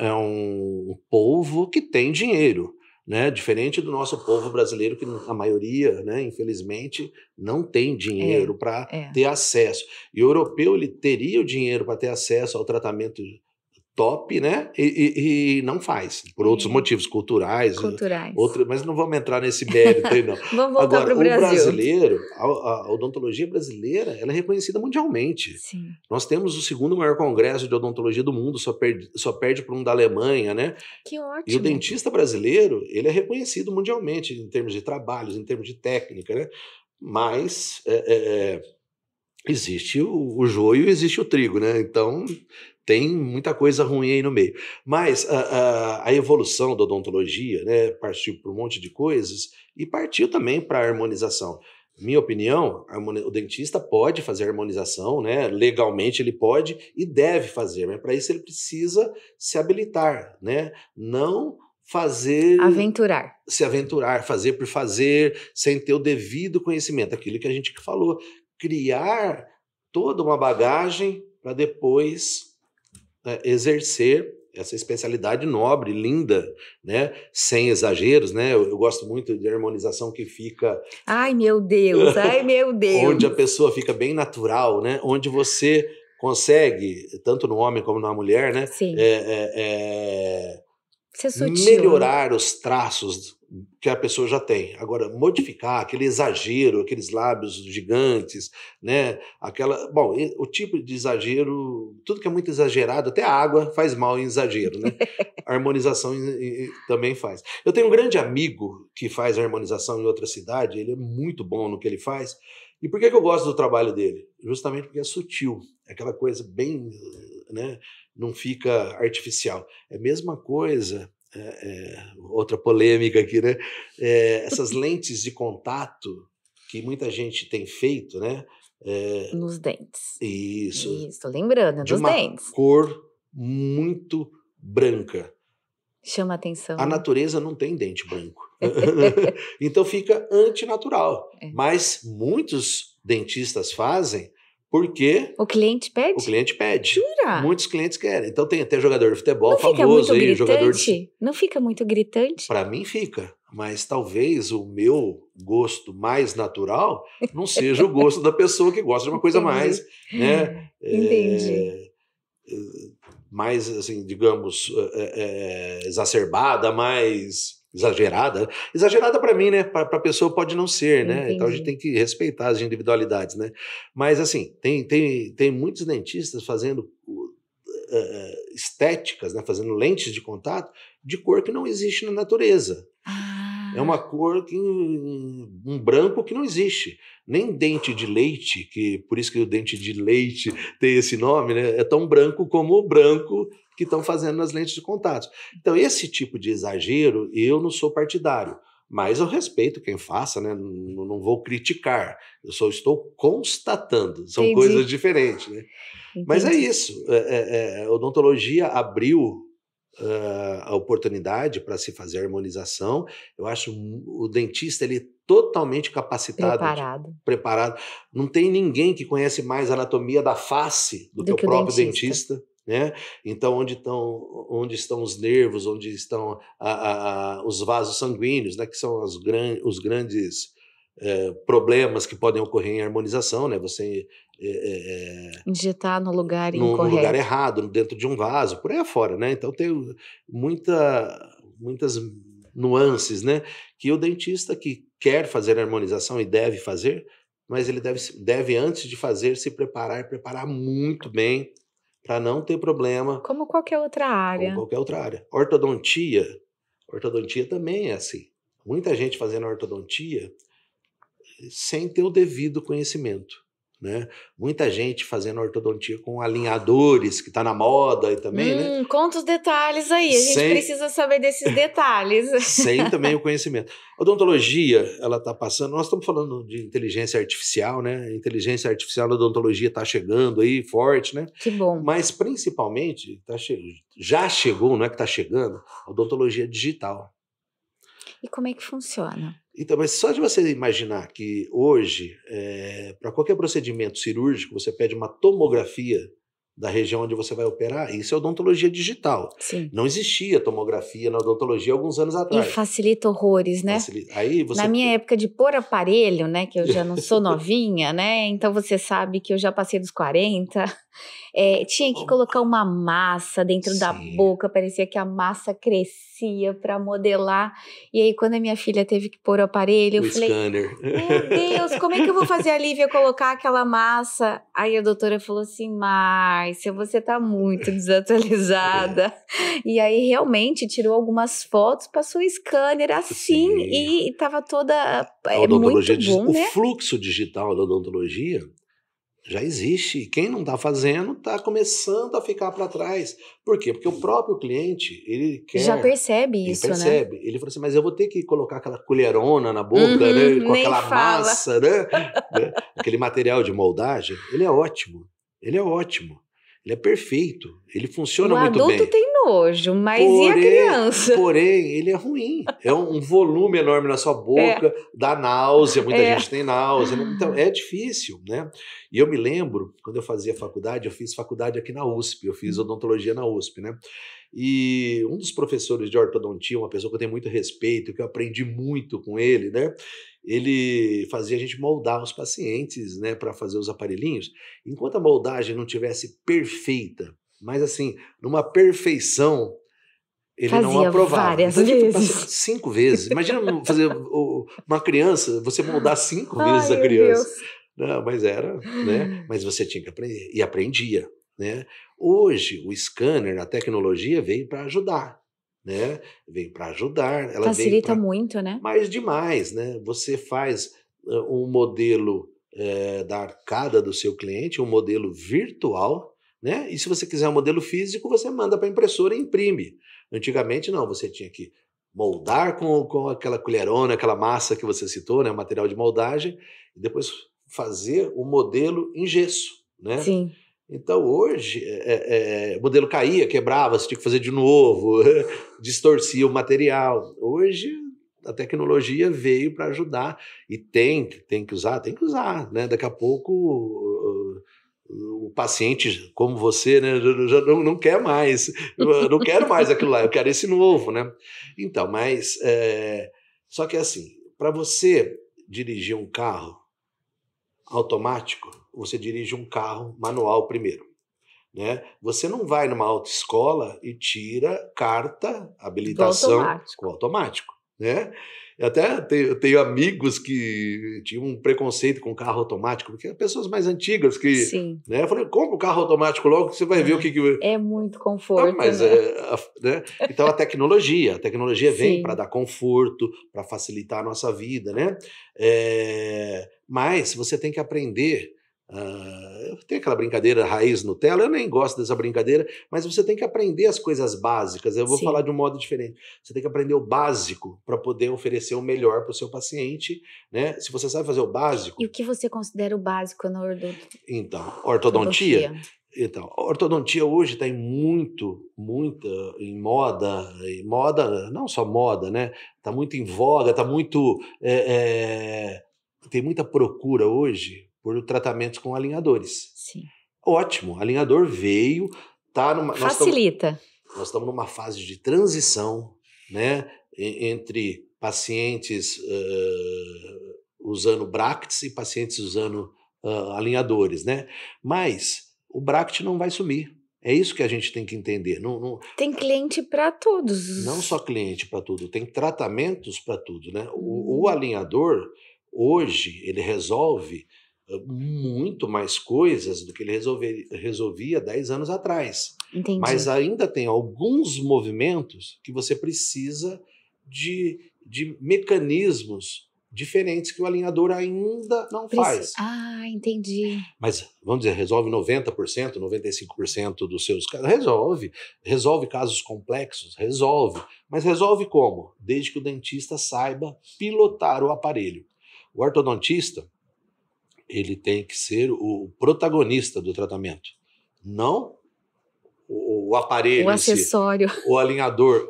é um povo que tem dinheiro, né? Diferente do nosso povo brasileiro, que a maioria, né, infelizmente, não tem É, dinheiro para é. ter acesso. E o europeu, ele teria o dinheiro para ter acesso ao tratamento top, né? E não faz, por outros É, motivos culturais, culturais. mas não vamos entrar nesse mérito aí, não. Vamos voltar para Agora, o o Brasil. brasileiro, a odontologia brasileira, ela é reconhecida mundialmente. Sim, Nós temos o segundo maior congresso de odontologia do mundo, só perde para um da Alemanha, né? que E o ótimo. dentista brasileiro, ele é reconhecido mundialmente em termos de trabalhos, em termos de técnica, né? Mas existe o joio e existe o trigo, né? Então tem muita coisa ruim aí no meio. Mas a evolução da odontologia, né, partiu por um monte de coisas e partiu também para a harmonização. Minha opinião, o dentista pode fazer harmonização, né? Legalmente ele pode e deve fazer, mas para isso ele precisa se habilitar, né? Não Aventurar. se aventurar, fazer por fazer, sem ter o devido conhecimento, aquilo que a gente falou, criar toda uma bagagem para depois exercer essa especialidade nobre, linda, né? Sem exageros, né? Eu gosto muito de harmonização que fica Ai, meu Deus, ai, meu onde a Deus. pessoa fica bem natural, né? Onde você consegue, tanto no homem como na mulher, né? Sim, É, é, é, Ser sutil, né? melhorar os traços que a pessoa já tem. Agora, modificar aquele exagero, aqueles lábios gigantes, né? Bom, o tipo de exagero, tudo que é muito exagerado, até a água faz mal em exagero, né? A harmonização também faz. Eu tenho um grande amigo que faz harmonização em outra cidade, ele é muito bom no que ele faz. E por que eu gosto do trabalho dele? Justamente porque é sutil, é aquela coisa bem, né? Não fica artificial. É a mesma coisa, outra polêmica aqui, né? Essas lentes de contato que muita gente tem feito, né? Nos dentes. Isso. Isso, lembrando, De nos uma dentes. cor muito branca. Chama atenção. A natureza não tem dente branco. Então fica antinatural. Mas muitos dentistas fazem porque o cliente pede? O cliente pede. Jura? Muitos clientes querem. Então tem até jogador de futebol não famoso fica muito aí, gritante? jogador de... Não fica muito gritante? Para mim fica, mas talvez o meu gosto mais natural não seja o gosto da pessoa que gosta de uma coisa mais, né? Entendi. Mais, assim, digamos, exacerbada, mais exagerada. Exagerada para mim, né? Para a pessoa pode não ser, né? Entendi. Então a gente tem que respeitar as individualidades, né? Mas, assim, tem muitos dentistas fazendo estéticas, né? Fazendo lentes de contato de cor que não existe na natureza. É uma cor, um branco que não existe. Nem dente de leite, que por isso que o dente de leite tem esse nome, né? É tão branco como o branco que estão fazendo nas lentes de contato. Então, esse tipo de exagero, eu não sou partidário. Mas eu respeito quem faça, né? Não vou criticar. Eu só estou constatando. São Entendi. coisas diferentes, né? Entendi. Mas é isso. A odontologia abriu a oportunidade para se fazer a harmonização. Eu acho o dentista ele é totalmente capacitado, preparado. Não tem ninguém que conhece mais a anatomia da face do que o próprio dentista. Né? Então, onde estão os nervos, onde estão os vasos sanguíneos, né? Que são os grandes problemas que podem ocorrer em harmonização, né? Você injetar no lugar no incorreto. lugar errado, dentro de um vaso, por aí afora, né? Então tem muitas nuances, né? Que o dentista que quer fazer a harmonização e deve fazer, mas ele deve antes de fazer se preparar muito bem para não ter problema. Como qualquer outra área. Como qualquer outra área. Ortodontia também é assim. Muita gente fazendo ortodontia sem ter o devido conhecimento. Né? Muita gente fazendo ortodontia com alinhadores, que está na moda e também, né? Conta os detalhes aí, a gente precisa saber desses detalhes. Sem também o conhecimento. A odontologia, ela está passando, nós estamos falando de inteligência artificial, né? A inteligência artificial na odontologia está chegando aí, forte, né? Que bom. Mas principalmente, já chegou, não é que está chegando, a odontologia digital. E como é que funciona? Então, mas só de você imaginar que hoje, para qualquer procedimento cirúrgico, você pede uma tomografia da região onde você vai operar, isso é odontologia digital. Sim. Não existia tomografia na odontologia alguns anos atrás. E facilita horrores, né? Aí você... Na minha época de pôr aparelho, né, que eu já não sou novinha, né, então você sabe que eu já passei dos 40, tinha que colocar uma massa dentro da boca, parecia que a massa crescia para modelar, e aí quando a minha filha teve que pôr o aparelho, eu falei, scanner. Meu Deus, como é que eu vou fazer a Lívia colocar aquela massa? Aí a doutora falou assim, Márcia, você tá muito desatualizada. E aí realmente tirou algumas fotos, passou o scanner assim e tava toda... odontologia muito bom, né? O fluxo digital da odontologia já existe. E quem não está fazendo está começando a ficar para trás. Por quê? Porque o próprio cliente, ele quer... Já percebe isso, né? Ele falou assim, mas eu vou ter que colocar aquela colherona na boca, né? Com aquela massa, né? Aquele material de moldagem. Ele é ótimo. Ele é perfeito. Ele funciona muito bem. O adulto tem nojo, mas e a criança? Porém, ele é ruim. É um volume enorme na sua boca, dá náusea, muita gente tem náusea. Então, é difícil, né? E eu me lembro, quando eu fazia faculdade, eu fiz faculdade aqui na USP, eu fiz odontologia na USP, né? E um dos professores de ortodontia, uma pessoa que eu tenho muito respeito, que eu aprendi muito com ele, né? Ele fazia a gente moldar os pacientes, né, para fazer os aparelhinhos. Enquanto a moldagem não tivesse perfeita, mas assim, numa perfeição, ele não Fazia aprovava. várias Então, tipo, vezes. 5 vezes. Imagina fazer uma criança, você moldar 5 vezes Ai, a meu criança. Deus. Não, mas era, né? Mas você tinha que aprender. E aprendia, né? Hoje, o scanner, a tecnologia veio para ajudar, né? Veio para ajudar, ela veio Facilita para... muito, né? Mais demais, né? Você faz um modelo da arcada do seu cliente, um modelo virtual, né? E se você quiser um modelo físico, você manda para a impressora e imprime. Antigamente, não, você tinha que moldar com aquela colherona, aquela massa que você citou, né? O material de moldagem, e depois fazer o modelo em gesso, né? Sim. Então, hoje, o modelo caía, quebrava, você tinha que fazer de novo, distorcia o material. Hoje, a tecnologia veio para ajudar e tem que usar, né? Daqui a pouco, o paciente, como você, né, já não quer mais, eu não quero mais aquilo lá, eu quero esse novo, né? Então, mas, só que assim, para você dirigir um carro automático, você dirige um carro manual primeiro, né? Você não vai numa autoescola e tira carta, Do habilitação com automático. automático, né? Eu até tenho amigos que tinham um preconceito com carro automático, porque pessoas mais antigas que, Sim. né? Eu falei, compra o carro automático logo que você vai ver o que... É muito Não, conforto, mas né? né? Então a tecnologia vem para Sim. dar conforto, para facilitar a nossa vida, né? Mas você tem que aprender. Tem aquela brincadeira raiz Nutella, eu nem gosto dessa brincadeira, mas você tem que aprender as coisas básicas. Eu vou Sim. falar de um modo diferente. Você tem que aprender o básico para poder oferecer o melhor para o seu paciente, né? Se você sabe fazer o básico. E o que você considera o básico na Então, ortodontia. ortodontia? Então, a ortodontia hoje está em muita em moda, não só moda, né? Está muito em voga, está muito, tem muita procura hoje por tratamentos com alinhadores. Sim. Ótimo, alinhador veio, tá numa, Facilita. Nós estamos numa fase de transição, né? Entre pacientes usando brackets e pacientes usando alinhadores, né? Mas o bracket não vai sumir. É isso que a gente tem que entender. Tem cliente para todos. Não só cliente para tudo, tem tratamentos para tudo, né? O alinhador, hoje, ele resolve muito mais coisas do que ele resolvia 10 anos atrás. Entendi. Mas ainda tem alguns movimentos que você precisa de mecanismos diferentes que o alinhador ainda não faz. Ah, entendi. Mas, vamos dizer, resolve 90%, 95% dos seus casos? Resolve. Resolve casos complexos? Resolve. Mas resolve como? Desde que o dentista saiba pilotar o aparelho. O ortodontista, ele tem que ser o protagonista do tratamento. Não o aparelho, o acessório. O alinhador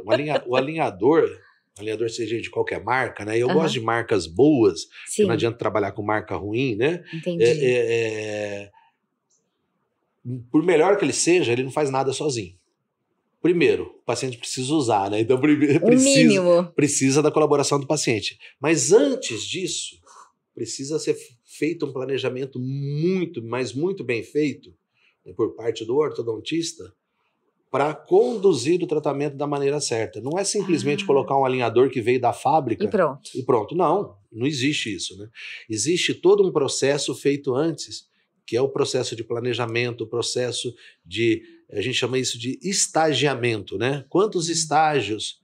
seja de qualquer marca, né? Eu gosto de marcas boas, porque não adianta trabalhar com marca ruim, né? Entendi. Por melhor que ele seja, ele não faz nada sozinho. Primeiro, o paciente precisa usar, né? Então precisa da colaboração do paciente. Mas antes disso, precisa ser feito um planejamento muito bem feito, né, por parte do ortodontista, para conduzir o tratamento da maneira certa. Não é simplesmente colocar um alinhador que veio da fábrica e pronto. Não existe isso, né? Existe todo um processo feito antes, que é o processo de planejamento, o processo de, a gente chama isso de estagiamento, né? Quantos estágios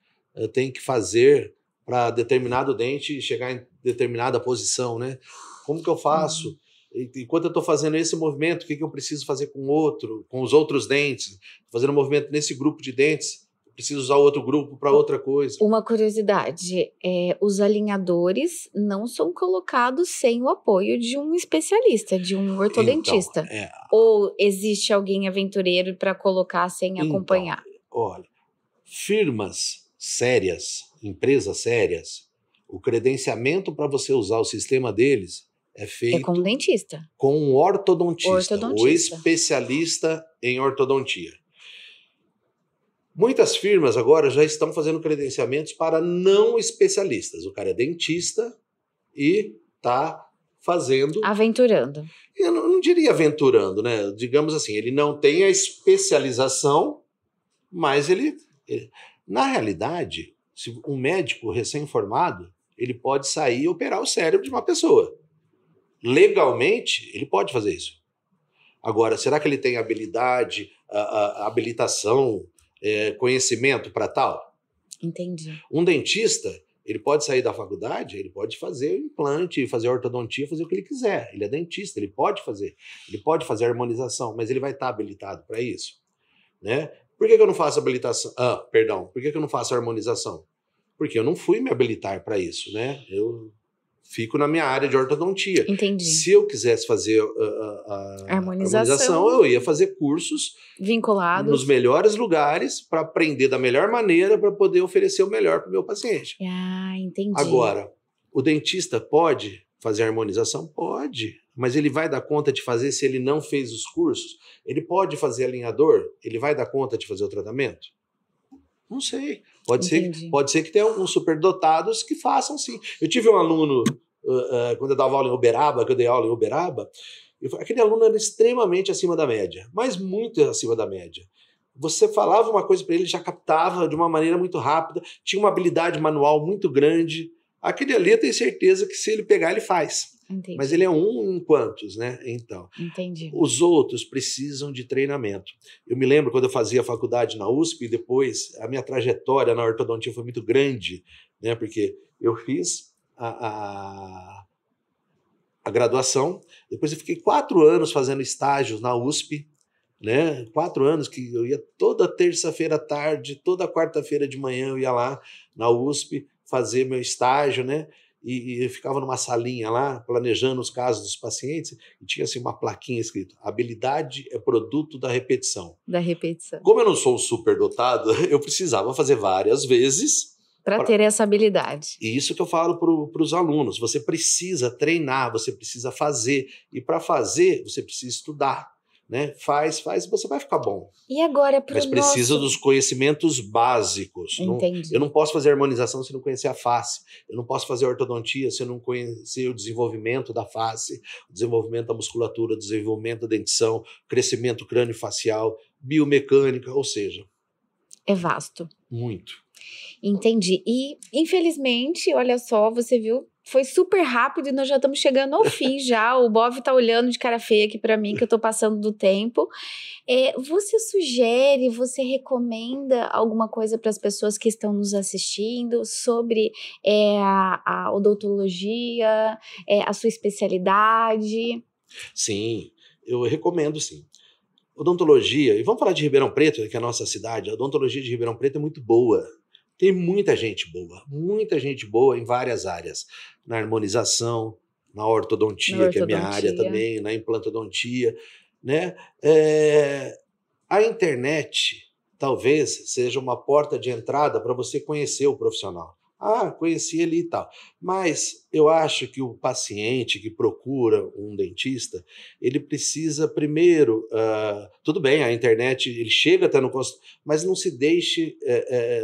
tem que fazer para determinado dente chegar em determinada posição, né? Como que eu faço? Enquanto eu estou fazendo esse movimento, o que eu preciso fazer com os outros dentes? Fazendo um movimento nesse grupo de dentes, preciso usar outro grupo para outra coisa. Uma curiosidade, os alinhadores não são colocados sem o apoio de um especialista, de um ortodentista. Então, ou existe alguém aventureiro para colocar sem acompanhar? Olha, firmas sérias, empresas sérias, o credenciamento para você usar o sistema deles é feito com um dentista. Com um ortodontista, o especialista em ortodontia. Muitas firmas agora já estão fazendo credenciamentos para não especialistas. O cara é dentista e está fazendo... Aventurando. Eu não diria aventurando, né? Digamos assim, ele não tem a especialização, mas ele Na realidade, se um médico recém-formado, ele pode sair e operar o cérebro de uma pessoa. Legalmente, ele pode fazer isso. Agora, será que ele tem habilidade, habilitação, conhecimento para tal? Entendi. Um dentista, ele pode sair da faculdade, ele pode fazer implante, fazer ortodontia, fazer o que ele quiser. Ele é dentista, ele pode fazer harmonização, mas ele vai estar habilitado para isso, né? Por que eu não faço habilitação? Por que eu não faço harmonização? Porque eu não fui me habilitar para isso, né? Eu fico na minha área de ortodontia. Entendi. Se eu quisesse fazer a harmonização, eu ia fazer cursos vinculados nos melhores lugares para aprender da melhor maneira para poder oferecer o melhor para o meu paciente. Entendi. Agora, o dentista pode fazer harmonização? Pode. Mas ele vai dar conta de fazer se ele não fez os cursos? Ele pode fazer alinhador? Ele vai dar conta de fazer o tratamento? Não sei. Pode ser que tenha alguns superdotados que façam sim. Eu tive um aluno, quando eu dava aula em Uberaba, que eu dei aula em Uberaba, aquele aluno era extremamente acima da média, mas muito acima da média. Você falava uma coisa para ele, já captava de uma maneira muito rápida, tinha uma habilidade manual muito grande. Aquele ali eu tenho certeza que se ele pegar, ele faz. Entendi. Mas ele é um em quantos, né? Então, entendi. Os outros precisam de treinamento. Eu me lembro quando eu fazia faculdade na USP e depois a minha trajetória na ortodontia foi muito grande, né? Porque eu fiz a graduação, depois eu fiquei 4 anos fazendo estágios na USP, né? 4 anos que eu ia toda terça-feira à tarde, toda quarta-feira de manhã eu ia lá na USP fazer meu estágio, né? E eu ficava numa salinha lá, planejando os casos dos pacientes, e tinha assim uma plaquinha escrito: habilidade é produto da repetição. Da repetição. Como eu não sou um superdotado, eu precisava fazer várias vezes para ter essa habilidade. E isso que eu falo para os alunos: você precisa treinar, você precisa fazer, e para fazer você precisa estudar. Né? Faz, você vai ficar bom. E agora Mas precisa dos conhecimentos básicos. Entendi. Eu não posso fazer harmonização se não conhecer a face. Eu não posso fazer ortodontia se eu não conhecer o desenvolvimento da face, o desenvolvimento da musculatura, o desenvolvimento da dentição, crescimento crânio-facial, biomecânica, ou seja... É vasto. Muito. Entendi. E, infelizmente, olha só, você viu, foi super rápido e nós já estamos chegando ao fim já. O Bob tá olhando de cara feia aqui para mim, que eu tô passando do tempo. Você sugere, você recomenda alguma coisa para as pessoas que estão nos assistindo sobre a odontologia, a sua especialidade? Sim, eu recomendo sim. Odontologia, e vamos falar de Ribeirão Preto, que é a nossa cidade, a odontologia de Ribeirão Preto é muito boa. Tem muita gente boa em várias áreas. Na harmonização, na ortodontia, que é a minha área também, na implantodontia, né? A internet talvez seja uma porta de entrada para você conhecer o profissional. Conheci ele e tal. Mas eu acho que o paciente que procura um dentista, ele precisa primeiro... tudo bem, a internet, ele chega até no consultório, mas não se deixe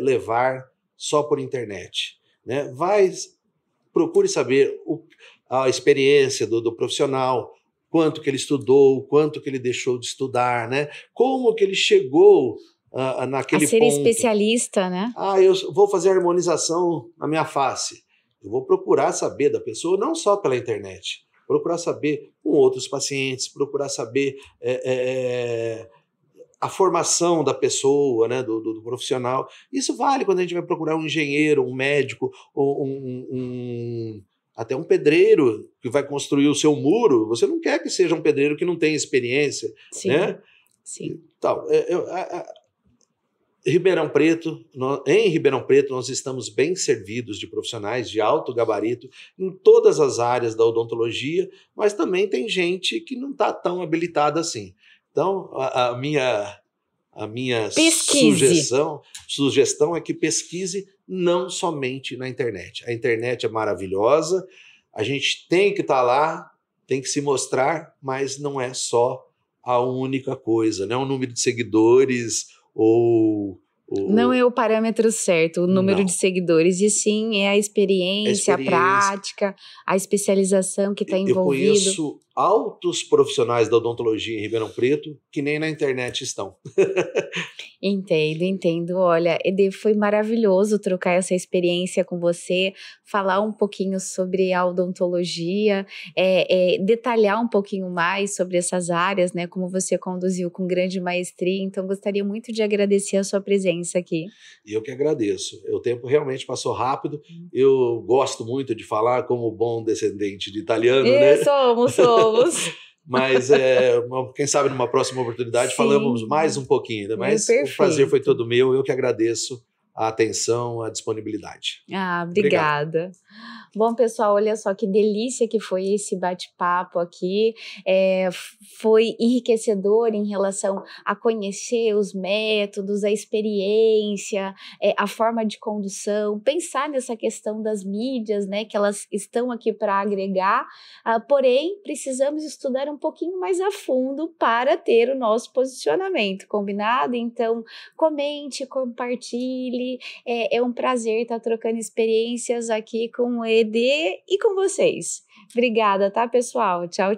levar só por internet. Né? Procure saber a experiência do profissional, quanto que ele estudou, quanto que ele deixou de estudar, né? Como que ele chegou... naquele a ser ponto. Especialista, né? Eu vou fazer harmonização na minha face. Eu vou procurar saber da pessoa, não só pela internet, procurar saber com outros pacientes, procurar saber a formação da pessoa, né, do profissional. Isso vale quando a gente vai procurar um engenheiro, um médico, ou até um pedreiro que vai construir o seu muro. Você não quer que seja um pedreiro que não tem experiência. Sim, né? Sim. Então, em Ribeirão Preto, nós estamos bem servidos de profissionais de alto gabarito em todas as áreas da odontologia, mas também tem gente que não está tão habilitada assim. Então, a minha sugestão é que pesquise não somente na internet. A internet é maravilhosa, a gente tem que estar lá, tem que se mostrar, mas não é só a única coisa, não é o número de seguidores... Não é o parâmetro certo, o número de seguidores, e sim é a experiência, a prática, a especialização que está envolvida. Eu conheço altos profissionais da odontologia em Ribeirão Preto que nem na internet estão. Entendo. Olha, Ede, foi maravilhoso trocar essa experiência com você, falar um pouquinho sobre a odontologia, detalhar um pouquinho mais sobre essas áreas, né? Como você conduziu com grande maestria. Então, gostaria muito de agradecer a sua presença aqui. E eu que agradeço. O tempo realmente passou rápido. Eu gosto muito de falar como bom descendente de italiano, né? Somos. Mas quem sabe numa próxima oportunidade falamos mais um pouquinho ainda. Mas o prazer foi todo meu. Eu que agradeço a atenção, a disponibilidade. Obrigada. Obrigado. Bom, pessoal, olha só que delícia que foi esse bate-papo aqui. Foi enriquecedor em relação a conhecer os métodos, a experiência, a forma de condução, pensar nessa questão das mídias, né, que elas estão aqui para agregar, porém, precisamos estudar um pouquinho mais a fundo para ter o nosso posicionamento, combinado? Então, comente, compartilhe, é um prazer estar trocando experiências aqui com o ED e com vocês. Obrigada, tá, pessoal? Tchau.